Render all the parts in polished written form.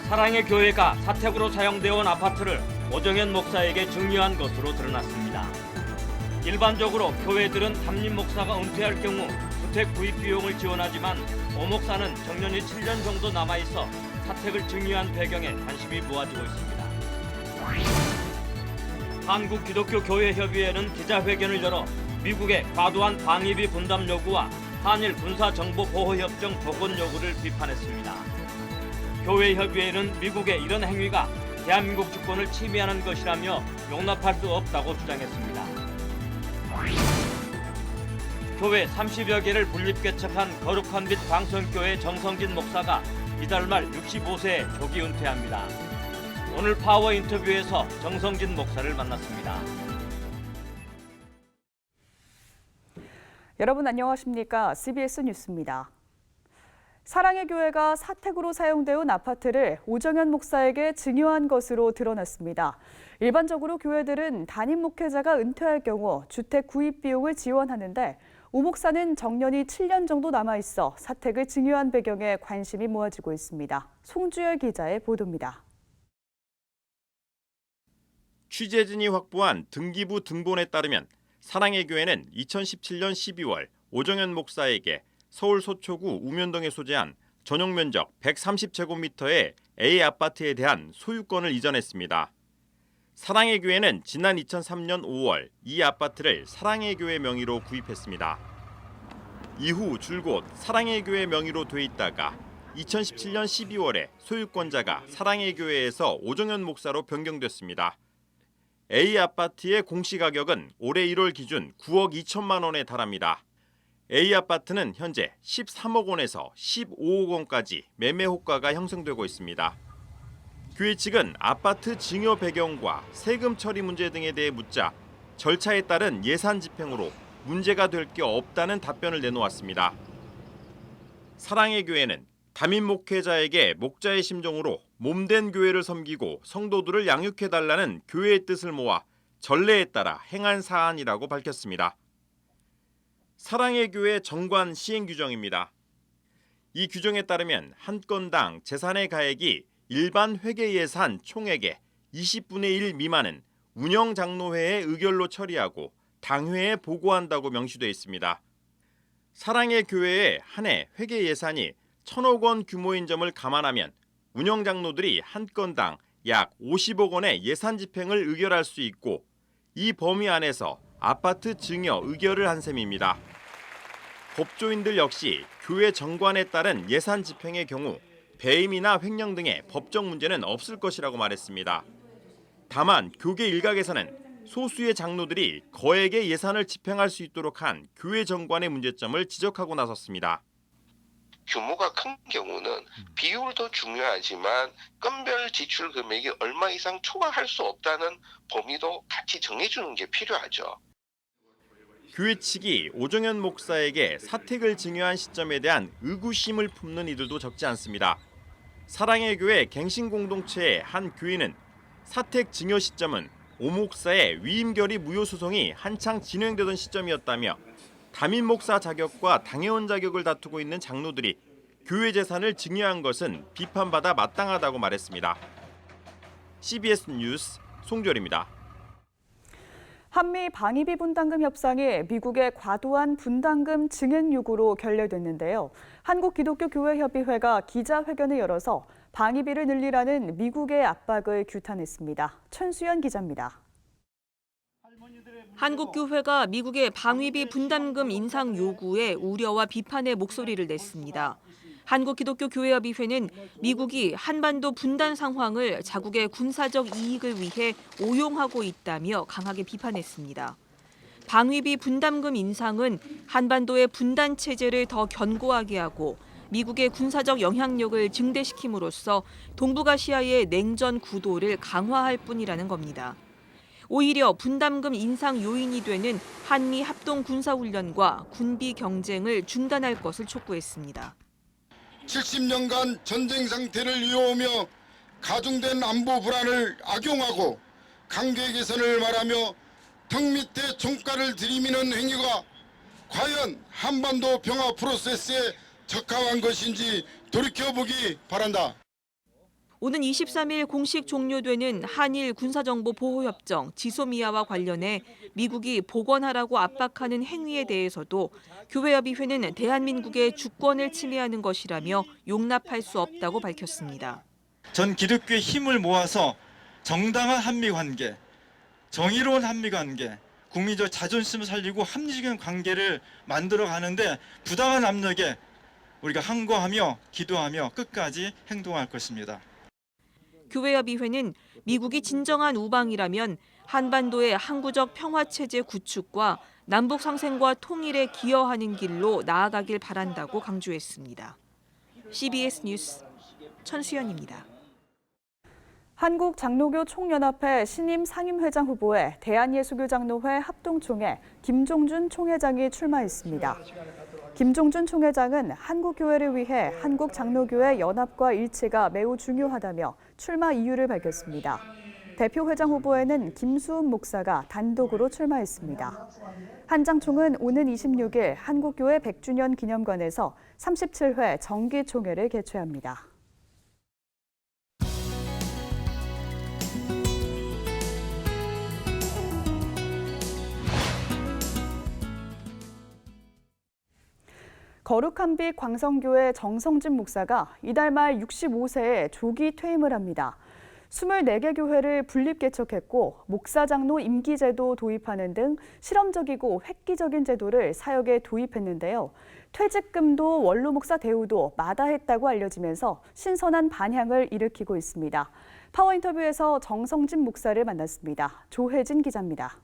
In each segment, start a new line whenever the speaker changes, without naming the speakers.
사랑의 교회가 사택으로 사용되어 온 아파트를 오정현 목사에게 증여한 것으로 드러났습니다. 일반적으로 교회들은 담임 목사가 은퇴할 경우 주택 구입 비용을 지원하지만 오 목사는 정년이 7년 정도 남아있어 사택을 증여한 배경에 관심이 모아지고 있습니다. 한국기독교교회협의회는 기자회견을 열어 미국의 과도한 방위비 분담 요구와 한일 군사정보보호협정 복원 요구를 비판했습니다. 교회협의회는 미국의 이런 행위가 대한민국 주권을 침해하는 것이라며 용납할 수 없다고 주장했습니다. 교회 30여 개를 분립개척한 거룩한 빛 방송교회 정성진 목사가 이달 말 65세에 조기 은퇴합니다. 오늘 파워 인터뷰에서 정성진 목사를 만났습니다.
여러분 안녕하십니까? CBS 뉴스입니다. 사랑의 교회가 사택으로 사용되어 아파트를 오정현 목사에게 증여한 것으로 드러났습니다. 일반적으로 교회들은 담임 목회자가 은퇴할 경우 주택 구입 비용을 지원하는데 오 목사는 정년이 7년 정도 남아있어 사택을 증여한 배경에 관심이 모아지고 있습니다. 송주열 기자의 보도입니다.
취재진이 확보한 등기부 등본에 따르면 사랑의 교회는 2017년 12월 오정현 목사에게 서울 서초구 우면동에 소재한 전용 면적 130제곱미터의 A 아파트에 대한 소유권을 이전했습니다. 사랑의 교회는 지난 2003년 5월 이 아파트를 사랑의 교회 명의로 구입했습니다. 이후 줄곧 사랑의 교회 명의로 돼 있다가 2017년 12월에 소유권자가 사랑의 교회에서 오정현 목사로 변경됐습니다. A 아파트의 공시가격은 올해 1월 기준 9억 2천만 원에 달합니다. A 아파트는 현재 13억 원에서 15억 원까지 매매 호가가 형성되고 있습니다. 교회 측은 아파트 증여 배경과 세금 처리 문제 등에 대해 묻자 절차에 따른 예산 집행으로 문제가 될 게 없다는 답변을 내놓았습니다. 사랑의 교회는 담임 목회자에게 목자의 심정으로 몸된 교회를 섬기고 성도들을 양육해달라는 교회의 뜻을 모아 전례에 따라 행한 사안이라고 밝혔습니다. 사랑의 교회 정관 시행 규정입니다. 이 규정에 따르면 한 건당 재산의 가액이 일반 회계 예산 총액의 20분의 1 미만은 운영장로회의 의결로 처리하고 당회에 보고한다고 명시되어 있습니다. 사랑의 교회의 한 해 회계 예산이 1,000억 원 규모인 점을 감안하면 운영장로들이 한 건당 약 50억 원의 예산 집행을 의결할 수 있고 이 범위 안에서 아파트 증여 의결을 한 셈입니다. 법조인들 역시 교회 정관에 따른 예산 집행의 경우 배임이나 횡령 등의 법적 문제는 없을 것이라고 말했습니다. 다만 교계 일각에서는 소수의 장로들이 거액의 예산을 집행할 수 있도록 한 교회 정관의 문제점을 지적하고 나섰습니다.
규모가 큰 경우는 비율도 중요하지만 건별 지출 금액이 얼마 이상 초과할 수 없다는 범위도 같이 정해주는 게 필요하죠.
교회 측이 오정현 목사에게 사택을 증여한 시점에 대한 의구심을 품는 이들도 적지 않습니다. 사랑의 교회 갱신공동체의 한 교인은 사택 증여 시점은 오 목사의 위임결의 무효 소송이 한창 진행되던 시점이었다며 담임 목사 자격과 당회원 자격을 다투고 있는 장로들이 교회 재산을 증여한 것은 비판받아 마땅하다고 말했습니다. CBS 뉴스 송주열입니다.
한미 방위비 분담금 협상이 미국의 과도한 분담금 증액 요구로 결렬됐는데요. 한국기독교교회협의회가 기자회견을 열어서 방위비를 늘리라는 미국의 압박을 규탄했습니다. 천수연 기자입니다.
한국교회가 미국의 방위비 분담금 인상 요구에 우려와 비판의 목소리를 냈습니다. 한국기독교교회협의회는 미국이 한반도 분단 상황을 자국의 군사적 이익을 위해 오용하고 있다며 강하게 비판했습니다. 방위비 분담금 인상은 한반도의 분단 체제를 더 견고하게 하고 미국의 군사적 영향력을 증대시킴으로써 동북아시아의 냉전 구도를 강화할 뿐이라는 겁니다. 오히려 분담금 인상 요인이 되는 한미 합동 군사훈련과 군비 경쟁을 중단할 것을 촉구했습니다.
70년간 전쟁 상태를 이어오며 가중된 안보 불안을 악용하고 강계 개선을 말하며 턱 밑에 총가를 들이미는 행위가 과연 한반도 평화 프로세스에 적합한 것인지 돌이켜보기 바란다.
오는 23일 공식 종료되는 한일 군사정보보호협정 지소미아와 관련해 미국이 복원하라고 압박하는 행위에 대해서도 교회협의회는 대한민국의 주권을 침해하는 것이라며 용납할 수 없다고 밝혔습니다.
전 기독교의 힘을 모아서 정당한 한미관계, 정의로운 한미관계, 국민적 자존심을 살리고 합리적인 관계를 만들어 가는데 부당한 압력에 우리가 항거하며 기도하며 끝까지 행동할 것입니다.
교회협의회는 미국이 진정한 우방이라면 한반도의 항구적 평화체제 구축과 남북 상생과 통일에 기여하는 길로 나아가길 바란다고 강조했습니다. CBS 뉴스 천수연입니다.
한국장로교 총연합회 신임 상임회장 후보에 대한예수교장로회 합동총회 김종준 총회장이 출마했습니다. 김종준 총회장은 한국교회를 위해 한국장로교회 연합과 일치가 매우 중요하다며 출마 이유를 밝혔습니다. 대표회장 후보에는 김수훈 목사가 단독으로 출마했습니다. 한장총은 오는 26일 한국교회 100주년 기념관에서 37회 정기총회를 개최합니다. 거룩한 빛 광성교회 정성진 목사가 이달 말 65세에 조기 퇴임을 합니다. 24개 교회를 분립 개척했고 목사장로 임기제도 도입하는 등 실험적이고 획기적인 제도를 사역에 도입했는데요. 퇴직금도 원로 목사 대우도 마다했다고 알려지면서 신선한 반향을 일으키고 있습니다. 파워인터뷰에서 정성진 목사를 만났습니다. 조혜진 기자입니다.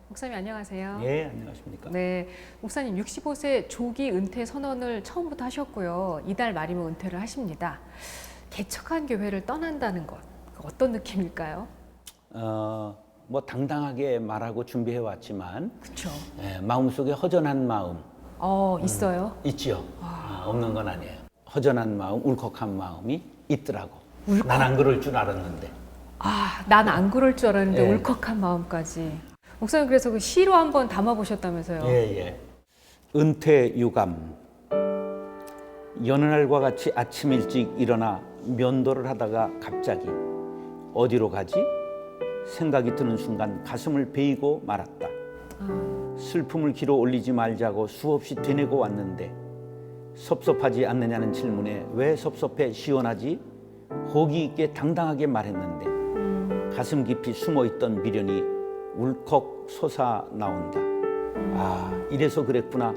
목사님 안녕하세요.
예, 안녕하십니까.
네, 목사님 65세 조기 은퇴 선언을 처음부터 하셨고요. 이달 말이면 은퇴를 하십니다. 개척한 교회를 떠난다는 것, 어떤 느낌일까요?
뭐 당당하게 말하고 준비해 왔지만,
그렇죠.
마음속에 허전한 마음
있어요?
있지요. 없는 건 아니에요. 허전한 마음, 울컥한 마음이 있더라고.
울컥?
난 안 그럴 줄 알았는데.
난 안 그럴 줄 알았는데
예.
울컥한 마음까지. 목사님 그래서 그 시로 한번 담아보셨다면서요?
예. 은퇴 유감. 여느 날과 같이 아침 일찍 일어나 면도를 하다가 갑자기 어디로 가지? 생각이 드는 순간 가슴을 베이고 말았다. 슬픔을 기로 올리지 말자고 수없이 되뇌고 왔는데 섭섭하지 않느냐는 질문에 왜 섭섭해 시원하지? 호기 있게 당당하게 말했는데 가슴 깊이 숨어있던 미련이 울컥 솟아 나온다. 이래서 그랬구나.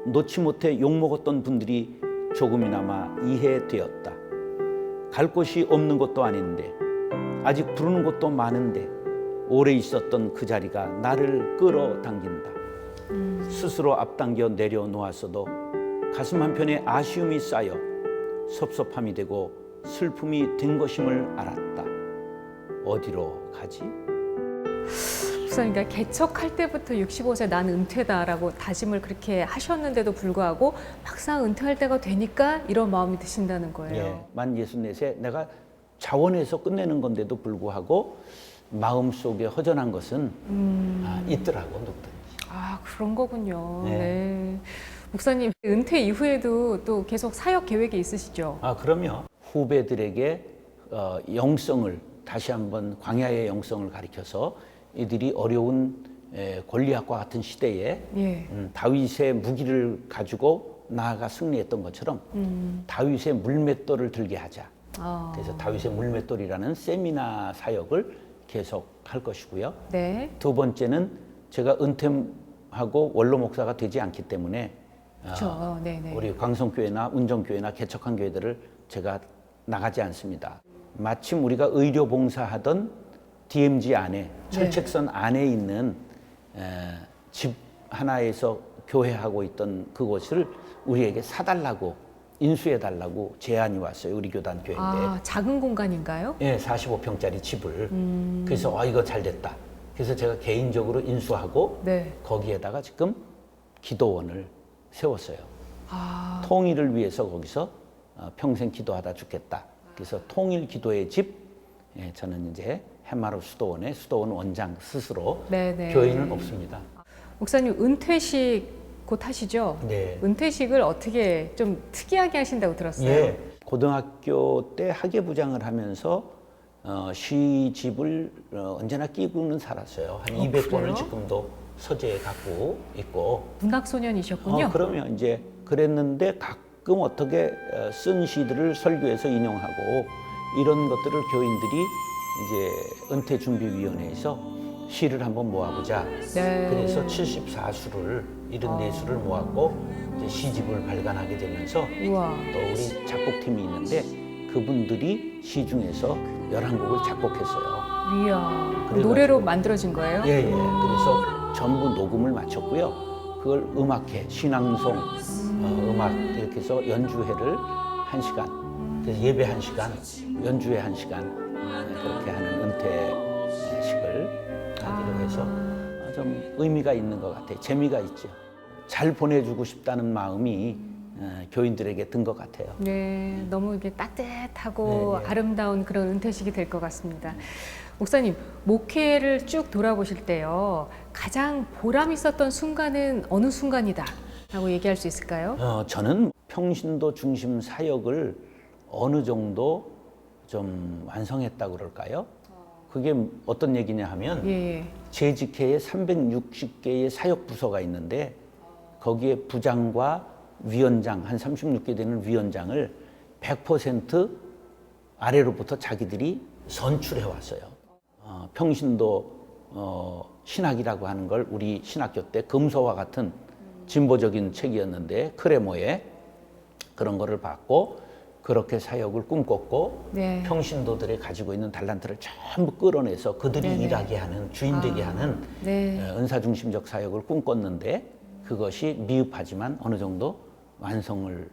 놓지 못해 욕먹었던 분들이 조금이나마 이해되었다. 갈 곳이 없는 것도 아닌데 아직 부르는 곳도 많은데 오래 있었던 그 자리가 나를 끌어당긴다. 스스로 앞당겨 내려놓았어도 가슴 한편에 아쉬움이 쌓여 섭섭함이 되고 슬픔이 된 것임을 알았다. 어디로 가지?
목사님, 그러니까 개척할 때부터 65세 난 은퇴다라고 다짐을 그렇게 하셨는데도 불구하고 막상 은퇴할 때가 되니까 이런 마음이 드신다는 거예요.
예, 만 64세 내가 자원해서 끝내는 건데도 불구하고 마음속에 허전한 것은 있더라고, 누구든지.
그런 거군요.
네.
네. 목사님, 은퇴 이후에도 또 계속 사역 계획이 있으시죠?
그럼요. 후배들에게 영성을 다시 한번 광야의 영성을 가르쳐서 이들이 어려운 골리앗과 같은 시대에 다윗의 무기를 가지고 나아가 승리했던 것처럼 다윗의 물맷돌을 들게 하자. 그래서 다윗의 물맷돌이라는 세미나 사역을 계속할 것이고요.
네.
두 번째는 제가 은퇴하고 원로 목사가 되지 않기 때문에
그렇죠. 네네.
우리 광성교회나 운정교회나 개척한 교회들을 제가 나가지 않습니다. 마침 우리가 의료 봉사하던 DMZ 안에 철책선 안에 있는 집 하나에서 교회하고 있던 그곳을 우리에게 사달라고 인수해달라고 제안이 왔어요. 우리 교단 교회인데.
작은 공간인가요?
예, 45평짜리 집을. 그래서 이거 잘 됐다. 그래서 제가 개인적으로 인수하고 거기에다가 지금 기도원을 세웠어요. 통일을 위해서 거기서 평생 기도하다 죽겠다. 그래서 통일 기도의 집, 저는 이제 해마루 수도원 원장 스스로 교인은 없습니다.
목사님 은퇴식 곧 하시죠?
네.
은퇴식을 어떻게 좀 특이하게 하신다고 들었어요.
예. 고등학교 때 학예부장을 하면서 시집을 언제나 끼고는 살았어요. 한 200권을
그래요?
지금도 서재에 갖고 있고.
문학소년이셨군요.
그러면 이제 그랬는데 가끔 어떻게 쓴 시들을 설교에서 인용하고 이런 것들을 교인들이 이제 은퇴준비위원회에서 시를 한번 모아보자.
네.
그래서 74수를 74수를 모았고 이제 시집을 발간하게 되면서
우와.
또 우리 작곡팀이 있는데 그분들이 시 중에서 11곡을 작곡했어요.
이야.
그래가지고-
노래로 만들어진 거예요?
예. 그래서 전부 녹음을 마쳤고요. 그걸 음악회, 신앙송, 음악 이렇게 해서 연주회를 1시간, 그래서 예배 1시간, 연주회 1시간 그렇게 하는 은퇴식을 하기로 해서 좀 의미가 있는 것 같아요. 재미가 있죠. 잘 보내주고 싶다는 마음이 교인들에게 든 것 같아요.
네, 너무 이게 따뜻하고
네.
아름다운 그런 은퇴식이 될 것 같습니다. 목사님, 목회를 쭉 돌아보실 때요, 가장 보람 있었던 순간은 어느 순간이다 라고 얘기할 수 있을까요?
저는 평신도 중심 사역을 어느 정도 좀 완성했다고 그럴까요? 그게 어떤 얘기냐 하면
예.
재직회에 360개의 사역 부서가 있는데 거기에 부장과 위원장, 한 36개 되는 위원장을 100% 아래로부터 자기들이 선출해 왔어요. 평신도 신학이라고 하는 걸 우리 신학교 때 금서와 같은 진보적인 책이었는데 크레모에 그런 거를 받고 그렇게 사역을 꿈꿨고
네.
평신도들이 가지고 있는 달란트를 전부 끌어내서 그들이
네네.
일하게 하는, 주인되게 하는
네.
은사중심적 사역을 꿈꿨는데 그것이 미흡하지만 어느 정도 완성을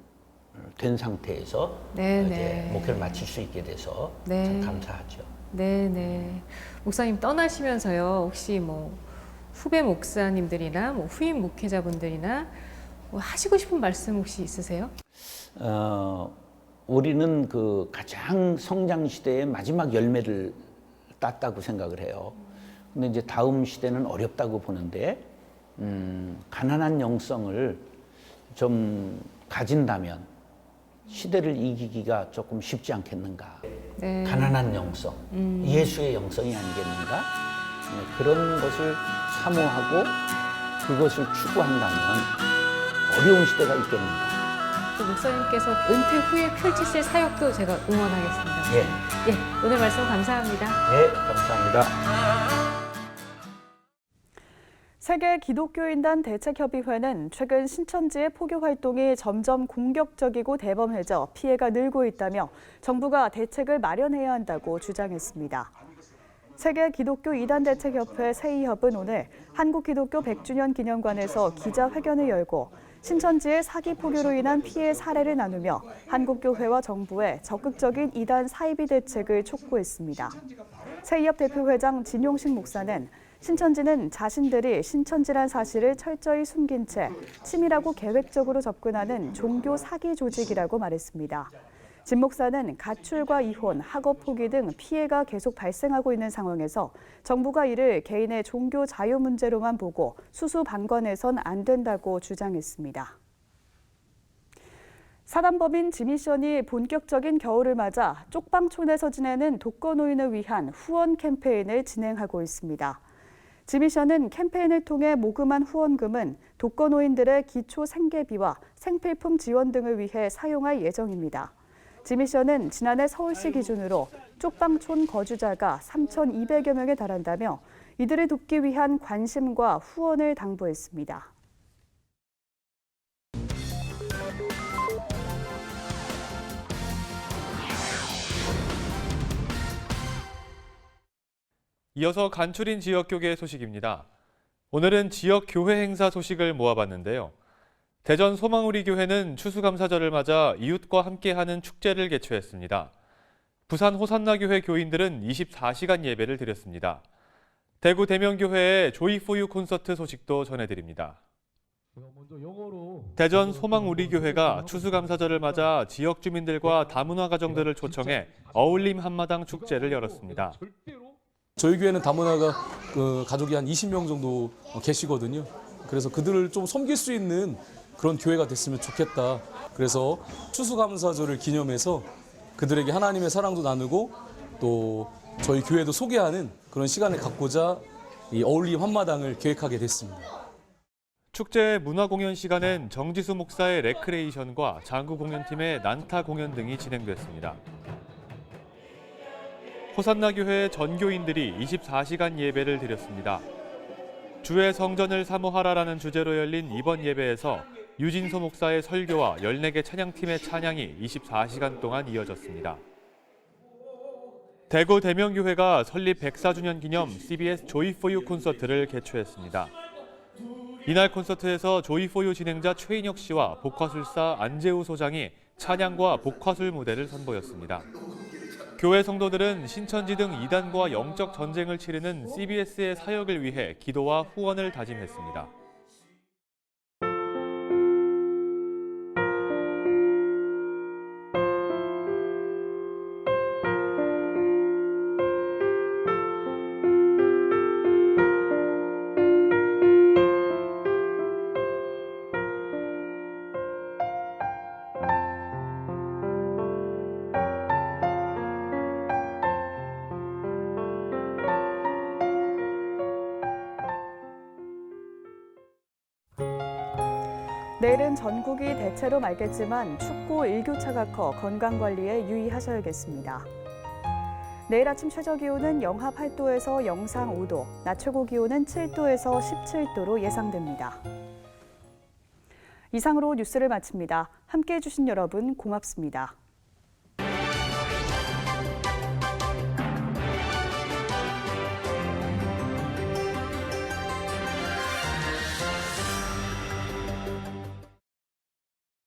된 상태에서
네네.
이제 목회를 마칠 수 있게 돼서
네.
참 감사하죠.
네네. 목사님 떠나시면서요, 혹시 뭐 후배 목사님들이나 뭐 후임 목회자분들이나 뭐 하시고 싶은 말씀 혹시 있으세요?
우리는 그 가장 성장 시대의 마지막 열매를 땄다고 생각을 해요. 근데 이제 다음 시대는 어렵다고 보는데, 가난한 영성을 좀 가진다면 시대를 이기기가 조금 쉽지 않겠는가.
네.
가난한 영성, 예수의 영성이 아니겠는가. 그런 것을 사모하고 그것을 추구한다면 어려운 시대가 있겠는가.
또 목사님께서 은퇴 후에 펼치실 사역도 제가 응원하겠습니다.
예.
예, 오늘 말씀 감사합니다.
네, 감사합니다.
세계 기독교인단 대책협의회는 최근 신천지의 포교 활동이 점점 공격적이고 대범해져 피해가 늘고 있다며 정부가 대책을 마련해야 한다고 주장했습니다. 세계 기독교 이단 대책협회 세이협은 오늘 한국기독교 100주년 기념관에서 기자회견을 열고 신천지의 사기 포교로 인한 피해 사례를 나누며 한국교회와 정부의 적극적인 이단 사이비 대책을 촉구했습니다. 세이협 대표회장 진용식 목사는 신천지는 자신들이 신천지란 사실을 철저히 숨긴 채 치밀하고 계획적으로 접근하는 종교 사기 조직이라고 말했습니다. 진 목사는 가출과 이혼, 학업 포기 등 피해가 계속 발생하고 있는 상황에서 정부가 이를 개인의 종교 자유 문제로만 보고 수수방관해선 안 된다고 주장했습니다. 사단법인 지미션이 본격적인 겨울을 맞아 쪽방촌에서 지내는 독거노인을 위한 후원 캠페인을 진행하고 있습니다. 지미션은 캠페인을 통해 모금한 후원금은 독거노인들의 기초 생계비와 생필품 지원 등을 위해 사용할 예정입니다. 지미션은 지난해 서울시 기준으로 쪽방촌 거주자가 3,200여 명에 달한다며 이들을 돕기 위한 관심과 후원을 당부했습니다.
이어서 간추린 지역교계 소식입니다. 오늘은 지역교회 행사 소식을 모아봤는데요. 대전 소망우리교회는 추수감사절을 맞아 이웃과 함께하는 축제를 개최했습니다. 부산 호산나교회 교인들은 24시간 예배를 드렸습니다. 대구 대명교회의 조이포유 콘서트 소식도 전해드립니다. 대전 소망우리교회가 추수감사절을 맞아 지역 주민들과 다문화 가정들을 초청해 어울림 한마당 축제를 열었습니다.
저희 교회는 다문화가 가족이 한 20명 정도 계시거든요. 그래서 그들을 좀 섬길 수 있는 그런 교회가 됐으면 좋겠다. 그래서 추수감사절을 기념해서 그들에게 하나님의 사랑도 나누고 또 저희 교회도 소개하는 그런 시간을 갖고자 이 어울림 한마당을 계획하게 됐습니다.
축제 문화공연 시간엔 정지수 목사의 레크레이션과 장구 공연팀의 난타 공연 등이 진행됐습니다. 호산나 교회 전교인들이 24시간 예배를 드렸습니다. 주의 성전을 사모하라라는 주제로 열린 이번 예배에서 유진소 목사의 설교와 14개 찬양팀의 찬양이 24시간 동안 이어졌습니다. 대구 대명교회가 설립 104주년 기념 CBS 조이 포 유 콘서트를 개최했습니다. 이날 콘서트에서 조이 포 유 진행자 최인혁 씨와 복화술사 안재우 소장이 찬양과 복화술 무대를 선보였습니다. 교회 성도들은 신천지 등 이단과 영적 전쟁을 치르는 CBS의 사역을 위해 기도와 후원을 다짐했습니다.
내일은 전국이 대체로 맑겠지만 춥고 일교차가 커 건강관리에 유의하셔야겠습니다. 내일 아침 최저기온은 영하 8도에서 영상 5도, 낮 최고기온은 7도에서 17도로 예상됩니다. 이상으로 뉴스를 마칩니다. 함께해 주신 여러분 고맙습니다.